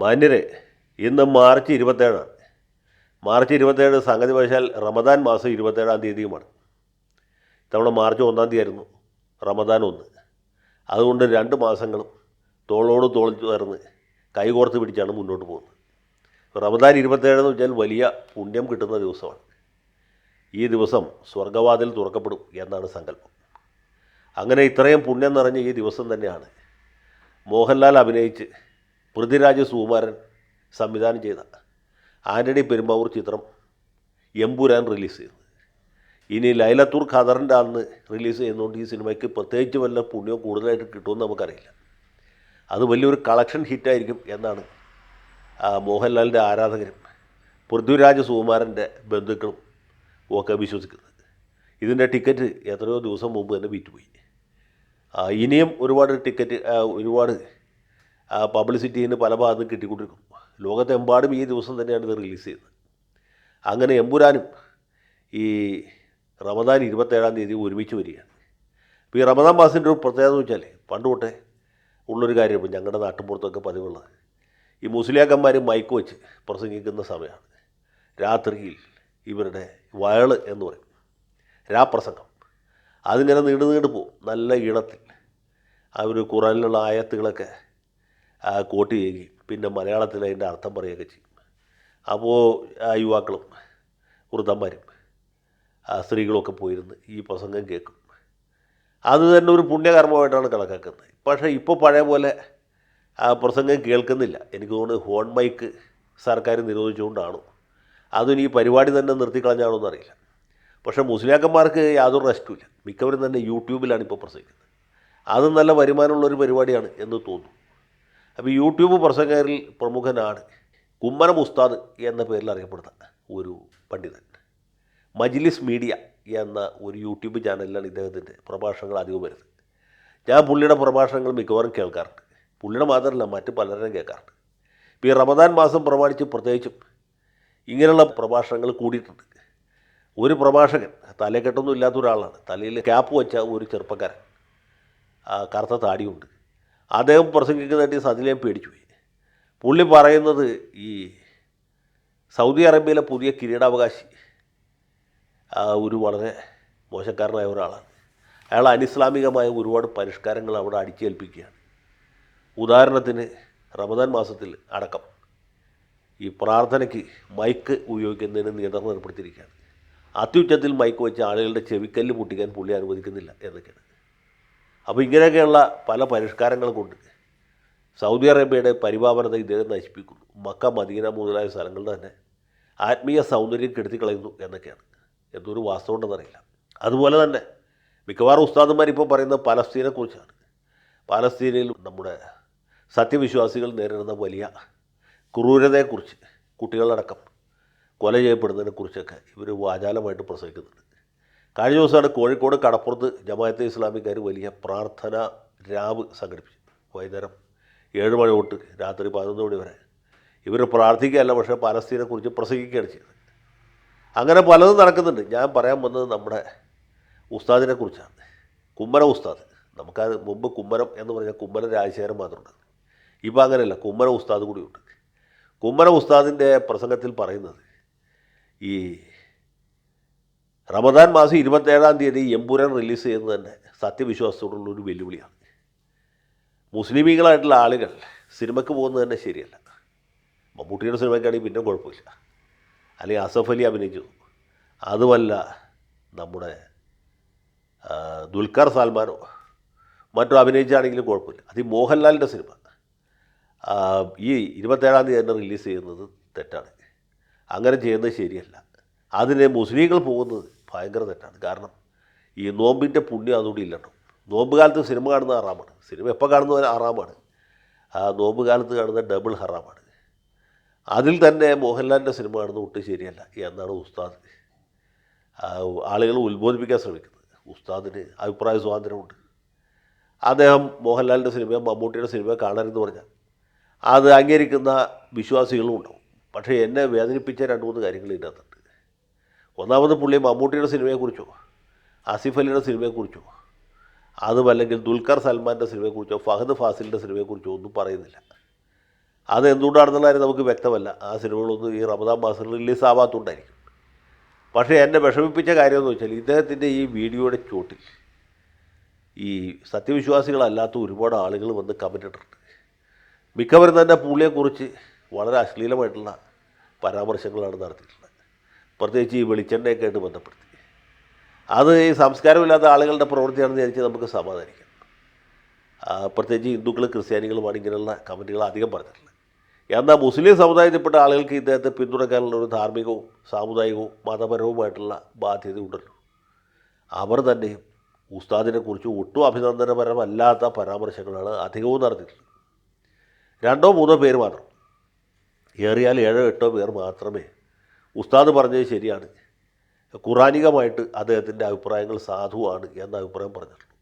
മാന്യരെ, ഇന്ന് March 27. March 27 സംഗതി വശാൽ റമദാൻ മാസം 27 തീയതിയുമാണ്. ഇത്തവണ മാർച്ച് 1 ആയിരുന്നു റമദാൻ 1. അതുകൊണ്ട് 2 മാസങ്ങളും തോളോട് തോൾ ചേർന്ന് കൈകോർത്ത് പിടിച്ചാണ് മുന്നോട്ട് പോകുന്നത്. റമദാൻ 27 എന്ന് വെച്ചാൽ വലിയ പുണ്യം കിട്ടുന്ന ദിവസമാണ്. ഈ ദിവസം സ്വർഗവാതിൽ തുറക്കപ്പെടും എന്നാണ് സങ്കല്പം. അങ്ങനെ ഇത്രയും പുണ്യം നിറഞ്ഞ ഈ ദിവസം തന്നെയാണ് മോഹൻലാൽ അഭിനയിച്ച് പൃഥ്വിരാജ് സുകുമാരൻ സംവിധാനം ചെയ്ത ആൻ്റണി പെരുമ്പാവൂർ ചിത്രം എമ്പുരാൻ റിലീസ് ചെയ്യുന്നത്. ഇനി ലൈലത്തുൽ ഖദറിൻ്റെ അന്ന് റിലീസ് ചെയ്യുന്നതുകൊണ്ട് ഈ സിനിമയ്ക്ക് പ്രത്യേകിച്ച് വല്ല പുണ്യവും കൂടുതലായിട്ട് കിട്ടുമെന്ന് നമുക്കറിയില്ല. അത് വലിയൊരു കളക്ഷൻ ഹിറ്റായിരിക്കും എന്നാണ് മോഹൻലാലിൻ്റെ ആരാധകരും പൃഥ്വിരാജ് സുകുമാരൻ്റെ ബന്ധുക്കളും ഒക്കെ വിശ്വസിക്കുന്നത്. ഇതിൻ്റെ ടിക്കറ്റ് എത്രയോ ദിവസം മുമ്പ് തന്നെ വിറ്റുപോയി. ഇനിയും ഒരുപാട് ടിക്കറ്റ് ഒരുപാട് പബ്ലിസിറ്റീന് പല ഭാഗത്തും കിട്ടിക്കൊണ്ടിരിക്കും. ലോകത്തെമ്പാടും ഈ ദിവസം തന്നെയാണ് ഇത് റിലീസ് ചെയ്യുന്നത്. അങ്ങനെ എമ്പുരാനും ഈ റമദാൻ 27 ഒരുമിച്ച് വരികയാണ്. അപ്പോൾ ഈ റമദാൻ മാസത്തിൻ്റെ ഒരു പ്രത്യേകത എന്ന് വെച്ചാൽ പണ്ട് തൊട്ടേ ഉള്ളൊരു കാര്യമാണ്, ഞങ്ങളുടെ നാട്ടിൻപുറത്തൊക്കെ പതിവുള്ളത്. ഈ മുസ്ലിയാക്കന്മാർ മൈക്ക് വെച്ച് പ്രസംഗിക്കുന്ന സമയമാണ്. രാത്രിയിൽ ഇവരുടെ വയള് എന്ന് പറയും, രാപ്രസംഗം. അതിങ്ങനെ നീണ്ടു പോകും. നല്ല ഈണത്തിൽ അവർ ഖുറാനിലുള്ള ആയത്തുകളൊക്കെ കോട്ട് ചെയ്യുകയും പിന്നെ മലയാളത്തിൽ അതിൻ്റെ അർത്ഥം പറയുകയൊക്കെ ചെയ്യും. അപ്പോൾ യുവാക്കളും വൃദ്ധന്മാരും സ്ത്രീകളൊക്കെ പോയിരുന്ന് ഈ പ്രസംഗം കേൾക്കും. അത് തന്നെ ഒരു പുണ്യകർമ്മമായിട്ടാണ് കണക്കാക്കുന്നത്. പക്ഷേ ഇപ്പോൾ പഴയ പോലെ പ്രസംഗം കേൾക്കുന്നില്ല. എനിക്ക് തോന്നുന്നു ഹോൺ മൈക്ക് സർക്കാർ നിരോധിച്ചുകൊണ്ടാണോ അതും ഈ പരിപാടി തന്നെ നിർത്തിക്കളഞ്ഞാണോ എന്നറിയില്ല. പക്ഷേ മുസ്ലിയാക്കന്മാർക്ക് യാതൊരു റെസ്റ്റുമില്ല. മിക്കവരും തന്നെ യൂട്യൂബിലാണ് ഇപ്പോൾ പ്രസംഗിക്കുന്നത്. അതും നല്ല വരുമാനമുള്ളൊരു പരിപാടിയാണ് എന്ന് തോന്നുന്നു. അപ്പോൾ യൂട്യൂബ് പ്രസംഗകരിൽ പ്രമുഖനാണ് കുമ്മനം ഉസ്താദ് എന്ന പേരിൽ അറിയപ്പെടുന്ന ഒരു പണ്ഡിതൻ. മജ്ലിസ് മീഡിയ എന്ന ഒരു യൂട്യൂബ് ചാനലിലാണ് ഇദ്ദേഹത്തിൻ്റെ പ്രഭാഷണങ്ങൾ അധികം വരുന്നത്. ഞാൻ പുള്ളിയുടെ പ്രഭാഷണങ്ങൾ മിക്കവാറും കേൾക്കാറുണ്ട്. പുള്ളിയുടെ മാത്രമല്ല, മറ്റ് പലരും കേൾക്കാറുണ്ട്. ഇപ്പോൾ ഈ റമദാൻ മാസം പ്രമാണിച്ച് പ്രത്യേകിച്ചും ഇങ്ങനെയുള്ള പ്രഭാഷണങ്ങൾ കൂടിയിട്ടുണ്ട്. ഒരു പ്രഭാഷകൻ തലക്കെട്ടൊന്നും ഇല്ലാത്ത ഒരാളാണ്, തലയിൽ ക്യാപ്പ് വെച്ച ഒരു ചെറുപ്പക്കാരൻ, കറുത്ത താടിയുണ്ട്. അദ്ദേഹം പ്രസംഗിക്കുന്നതായിട്ട് സതിലേം പേടിച്ചു പോയി. പുള്ളി പറയുന്നത് ഈ സൗദി അറേബ്യയിലെ പുതിയ കിരീടാവകാശി ഒരു വളരെ മോശക്കാരനായ ഒരാളാണ്. അയാൾ അനിസ്ലാമികമായ ഒരുപാട് പരിഷ്കാരങ്ങൾ അവിടെ അടിച്ചേൽപ്പിക്കുകയാണ്. ഉദാഹരണത്തിന് റമദാൻ മാസത്തിൽ അടക്കം ഈ പ്രാർത്ഥനയ്ക്ക് മൈക്ക് ഉപയോഗിക്കുന്നതിന് നിയന്ത്രണം ഏർപ്പെടുത്തിയിരിക്കുകയാണ്. അത്യുച്ചത്തിൽ മൈക്ക് വെച്ച് ആളുകളുടെ ചെവിക്കല്ല് പൊട്ടിക്കാൻ പുള്ളി അനുവദിക്കുന്നില്ല എന്നൊക്കെയാണ്. അപ്പോൾ ഇങ്ങനെയൊക്കെയുള്ള പല പരിഷ്കാരങ്ങൾ കൊണ്ട് സൗദി അറേബ്യയുടെ പരിപാവനത ഇദ്ദേഹം നശിപ്പിക്കുന്നു. മക്ക, മദീന മുതലായ സ്ഥലങ്ങളുടെ തന്നെ ആത്മീയ സൗന്ദര്യം കെടുത്തിക്കളയുന്നു എന്നൊക്കെയാണ്. എന്തൊരു വാസ്തവം ഉണ്ടെന്നറിയില്ല. അതുപോലെ തന്നെ മിക്കവാറും ഉസ്താദന്മാർ ഇപ്പോൾ പറയുന്നത് പലസ്തീനെക്കുറിച്ചാണ്. പാലസ്തീനിൽ നമ്മുടെ സത്യവിശ്വാസികൾ നേരിടുന്ന വലിയ ക്രൂരതയെക്കുറിച്ച്, കുട്ടികളടക്കം കൊല ചെയ്യപ്പെടുന്നതിനെക്കുറിച്ചൊക്കെ ഇവർ വാചാലമായിട്ട് പ്രസംഗിക്കുന്നുണ്ട്. കഴിഞ്ഞ ദിവസമാണ് കോഴിക്കോട് കടപ്പുറത്ത് ജമാഅത്തെ ഇസ്ലാമിക്കാർ വലിയ പ്രാർത്ഥന രാവ് സംഘടിപ്പിച്ചു. വൈകുന്നേരം 7 മണി തൊട്ട് രാത്രി 11 മണി വരെ ഇവർ പ്രാർത്ഥിക്കുകയല്ല, പക്ഷേ പാലസ്തീനെക്കുറിച്ച് പ്രസംഗിക്കുകയാണ് ചെയ്യുന്നത്. അങ്ങനെ പലതും നടക്കുന്നുണ്ട്. ഞാൻ പറയാൻ വന്നത് നമ്മുടെ ഉസ്താദിനെ കുറിച്ചാണ്. കുമ്മനം ഉസ്താദ്. നമുക്കത് മുമ്പ് കുമ്മനം എന്ന് പറഞ്ഞാൽ കുമ്മനം രാജശേഖരൻ മാത്രമുണ്ട്. ഇപ്പോൾ അങ്ങനെയല്ല, കുമ്മനം ഉസ്താദ് കൂടിയുണ്ട്. കുമ്മനം ഉസ്താദിൻ്റെ പ്രസംഗത്തിൽ പറയുന്നത് ഈ റമദാൻ മാസം 27 എമ്പുരാൻ റിലീസ് ചെയ്യുന്നത് തന്നെ സത്യവിശ്വാസത്തോടുള്ളൊരു വെല്ലുവിളിയാണ്. മുസ്ലിമീങ്ങളായിട്ടുള്ള ആളുകൾ സിനിമയ്ക്ക് പോകുന്നത് തന്നെ ശരിയല്ല. മമ്മൂട്ടിയുടെ സിനിമയ്ക്കാണെങ്കിൽ പിന്നെ കുഴപ്പമില്ല, അല്ലെങ്കിൽ അസഫ് അലി അഭിനയിച്ചു, അതുമല്ല നമ്മുടെ ദുൽഖർ സൽമാനോ മറ്റോ അഭിനയിച്ചാണെങ്കിലും കുഴപ്പമില്ല. അത് ഈ മോഹൻലാലിൻ്റെ സിനിമ ഈ 27 തന്നെ റിലീസ് ചെയ്യുന്നത് തെറ്റാണ്. അങ്ങനെ ചെയ്യുന്നത് ശരിയല്ല. അതിന് മുസ്ലിങ്ങൾ പോകുന്നത് ഭയങ്കര തെറ്റാണ്. കാരണം ഈ നോമ്പിൻ്റെ പുണ്യം അതുകൂടി ഇല്ലല്ലോ. നോമ്പ് കാലത്ത് സിനിമ കാണുന്നത് ഹറാമാണ്. സിനിമ എപ്പോൾ കാണുന്നത് ഹറാമാണ്. നോമ്പ് കാലത്ത് കാണുന്ന ഡബിൾ ഹറാമാണ്. അതിൽ തന്നെ മോഹൻലാലിൻ്റെ സിനിമ കാണുന്നത് ഒട്ടും ശരിയല്ല എന്നാണ് ഉസ്താദ് ആളുകൾ ഉത്ബോധിപ്പിക്കാൻ ശ്രമിക്കുന്നത്. ഉസ്താദിന് അഭിപ്രായ സ്വാതന്ത്ര്യമുണ്ട്. അദ്ദേഹം മോഹൻലാലിൻ്റെ സിനിമയോ മമ്മൂട്ടിയുടെ സിനിമയോ കാണരുതെന്ന് പറഞ്ഞാൽ അത് അംഗീകരിക്കുന്ന വിശ്വാസികളും ഉണ്ടാവും. പക്ഷേ എന്നെ വേദനിപ്പിച്ച 2-3 കാര്യങ്ങൾ ഇതിനകത്തുണ്ട്. ഒന്നാമത് പുള്ളി മമ്മൂട്ടിയുടെ സിനിമയെക്കുറിച്ചോ ആസിഫ് അലിയുടെ സിനിമയെക്കുറിച്ചോ അതുമല്ലെങ്കിൽ ദുൽഖർ സൽമാൻ്റെ സിനിമയെക്കുറിച്ചോ ഫഹദ് ഫാസിലിൻ്റെ സിനിമയെക്കുറിച്ചോ ഒന്നും പറയുന്നില്ല. അത് എന്തുകൊണ്ടാണെന്നുള്ള കാര്യം നമുക്ക് വ്യക്തമല്ല. ആ സിനിമകളൊന്നും ഈ റമദാൻ മാസത്തിൽ റിലീസ് ആവാത്തതുകൊണ്ടായിരിക്കും. പക്ഷേ എന്നെ വിഷമിപ്പിച്ച കാര്യം എന്ന് വെച്ചാൽ ഇദ്ദേഹത്തിൻ്റെ ഈ വീഡിയോയുടെ ചോട്ടിൽ ഈ സത്യവിശ്വാസികളല്ലാത്ത ഒരുപാട് ആളുകൾ വന്ന് കമൻ്റ് ഇട്ടിട്ടുണ്ട്. മിക്കവരും തന്നെ പുള്ളിയെക്കുറിച്ച് വളരെ അശ്ലീലമായിട്ടുള്ള പരാമർശങ്ങളാണ് നടത്തിയിട്ടുള്ളത്. പ്രത്യേകിച്ച് ഈ വെളിച്ചെണ്ണയൊക്കെ ആയിട്ട് ബന്ധപ്പെടുത്തി. അത് ഈ സംസ്കാരമില്ലാത്ത ആളുകളുടെ പ്രവൃത്തിയാണെന്ന് വിചാരിച്ച് നമുക്ക് സമാധാനിക്കാം. പ്രത്യേകിച്ച് ഹിന്ദുക്കളും ക്രിസ്ത്യാനികളുമാണ് ഇങ്ങനെയുള്ള കമൻറ്റുകൾ അധികം പറഞ്ഞിട്ടുള്ളത്. എന്നാൽ മുസ്ലിം സമുദായത്തിൽപ്പെട്ട ആളുകൾക്ക് ഇദ്ദേഹത്തെ പിന്തുണയ്ക്കാനുള്ള ഒരു ധാർമ്മികവും സാമുദായികവും മതപരവുമായിട്ടുള്ള ബാധ്യത ഉണ്ടല്ലോ. അവർ തന്നെയും ഉസ്താദിനെക്കുറിച്ച് ഒട്ടും അഭിനന്ദനപരമല്ലാത്ത പരാമർശങ്ങളാണ് അധികവും നടത്തിയിട്ടുള്ളത്. 2-3 പേര് മാത്രം, ഏറിയാൽ 7-8 പേർ മാത്രമേ ഉസ്താദ് പറഞ്ഞത് ശരിയാണ്, ഖുറാനികമായിട്ട് അദ്ദേഹത്തിൻ്റെ അഭിപ്രായങ്ങൾ സാധുവാണ് എന്ന അഭിപ്രായം പറഞ്ഞിട്ടുള്ളൂ.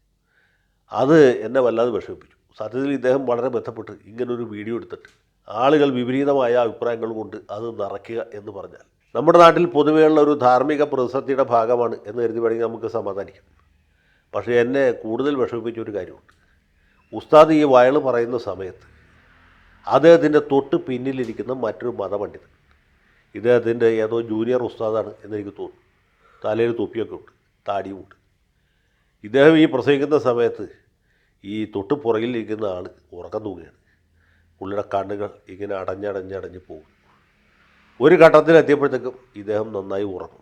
അത് എന്നെ വല്ലാതെ വിഷമിപ്പിച്ചു. സത്യത്തിൽ ഇദ്ദേഹം വളരെ ബന്ധപ്പെട്ട് ഇങ്ങനൊരു വീഡിയോ എടുത്തിട്ട് ആളുകൾ വിപരീതമായ അഭിപ്രായങ്ങൾ കൊണ്ട് അത് നിറയ്ക്കുക എന്ന് പറഞ്ഞാൽ നമ്മുടെ നാട്ടിൽ പൊതുവെയുള്ള ഒരു ധാർമ്മിക പ്രതിസന്ധിയുടെ ഭാഗമാണ് എന്ന് കരുതി വേണമെങ്കിൽ നമുക്ക് സമാധാനിക്കാം. പക്ഷേ എന്നെ കൂടുതൽ വിഷമിപ്പിച്ച ഒരു കാര്യമുണ്ട്. ഉസ്താദ് ഈ വയൽ പറയുന്ന സമയത്ത് അദ്ദേഹത്തിൻ്റെ തൊട്ട് പിന്നിലിരിക്കുന്ന മറ്റൊരു മതപണ്ഡിതൻ, ഇദ്ദേഹത്തിൻ്റെ ഏതോ ജൂനിയർ ഉസ്താദാണ് എന്നെനിക്ക് തോന്നുന്നു. തലയിൽ തൊപ്പിയൊക്കെ ഉണ്ട്, താടിയുമുണ്ട്. ഇദ്ദേഹം ഈ പ്രസംഗിക്കുന്ന സമയത്ത് ഈ തൊട്ട് പുറകിലിരിക്കുന്ന ആൾ ഉറക്കം തൂങ്ങുകയാണ്. പുള്ളിയുടെ കണ്ണുകൾ ഇങ്ങനെ അടഞ്ഞ് പോകും. ഒരു ഘട്ടത്തിലെത്തിയപ്പോഴത്തേക്കും ഇദ്ദേഹം നന്നായി ഉറങ്ങുന്നു.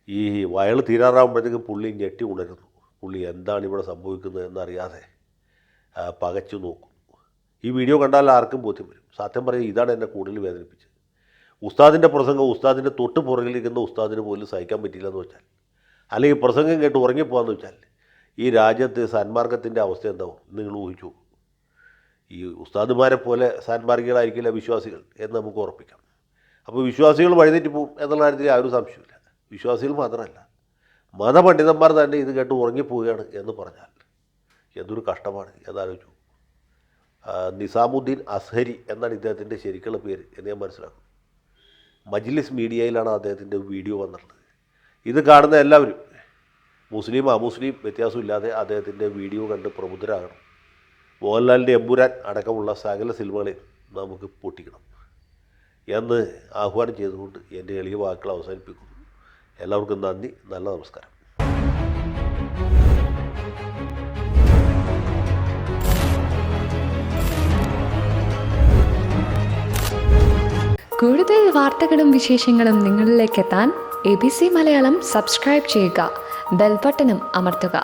ഈ വയൽ തീരാറാകുമ്പോഴത്തേക്കും പുള്ളി ഞെട്ടി ഉണരുന്നു. പുള്ളി എന്താണ് ഇവിടെ സംഭവിക്കുന്നത് എന്നറിയാതെ പകച്ചു നോക്കുന്നു. ഈ വീഡിയോ കണ്ടാൽ ആർക്കും ബോധ്യം വരും. സത്യം പറയും, ഇതാണ് എന്നെ കൂടുതൽ വേദനിപ്പിച്ചത്. ഉസ്താദിൻ്റെ പ്രസംഗം ഉസ്താദിൻ്റെ തൊട്ട് പുറകിലിരിക്കുന്ന ഉസ്താദിന് പോലും സഹിക്കാൻ പറ്റില്ല എന്ന് വെച്ചാൽ, അല്ലെങ്കിൽ പ്രസംഗം കേട്ട് ഉറങ്ങിപ്പോകാമെന്ന് വെച്ചാൽ, ഈ രാജ്യത്ത് സന്മാർഗത്തിൻ്റെ അവസ്ഥ എന്താവും നിങ്ങൾ ഊഹിച്ചു. ഈ ഉസ്താദുമാരെ പോലെ സന്മാർഗികളായിരിക്കില്ല വിശ്വാസികൾ എന്ന് നമുക്ക് ഉറപ്പിക്കാം. അപ്പോൾ വിശ്വാസികൾ വഴിതെറ്റി പോകും എന്നുള്ള കാര്യത്തിൽ ആ ഒരു സംശയമില്ല. വിശ്വാസികൾ മാത്രമല്ല, മതപണ്ഡിതന്മാർ തന്നെ ഇത് കേട്ട് ഉറങ്ങിപ്പോവുകയാണ് എന്ന് പറഞ്ഞാൽ എന്തൊരു കഷ്ടമാണ് എന്നാലോചിച്ചു. നിസാമുദ്ദീൻ അസ്ഹരി എന്നാണ് ഇദ്ദേഹത്തിൻ്റെ ശരിക്കുള്ള പേര് എന്ന് ഞാൻ മനസ്സിലാക്കുന്നു. മജ്ലിസ് മീഡിയയിലാണ് അദ്ദേഹത്തിൻ്റെ വീഡിയോ വന്നിട്ടുള്ളത്. ഇത് കാണുന്ന എല്ലാവരും മുസ്ലിം അമുസ്ലിം വ്യത്യാസമില്ലാതെ അദ്ദേഹത്തിൻ്റെ വീഡിയോ കണ്ട് പ്രബുദ്ധരാകണം. മോഹൻലാലിൻ്റെ എമ്പുരാൻ അടക്കമുള്ള സകല സിനിമകളെ നമുക്ക് പൊട്ടിക്കണം എന്ന് ആഹ്വാനം ചെയ്തുകൊണ്ട് എൻ്റെ എളിയ വാക്കുകൾ അവസാനിപ്പിക്കുന്നു. എല്ലാവർക്കും നന്ദി, നല്ല നമസ്കാരം. കൂടുതൽ വാർത്തകളും വിശേഷങ്ങളും നിങ്ങളിലേക്ക് എത്താൻ ABC മലയാളം സബ്സ്ക്രൈബ് ചെയ്യുക, ബെൽ ബട്ടണും അമർത്തുക.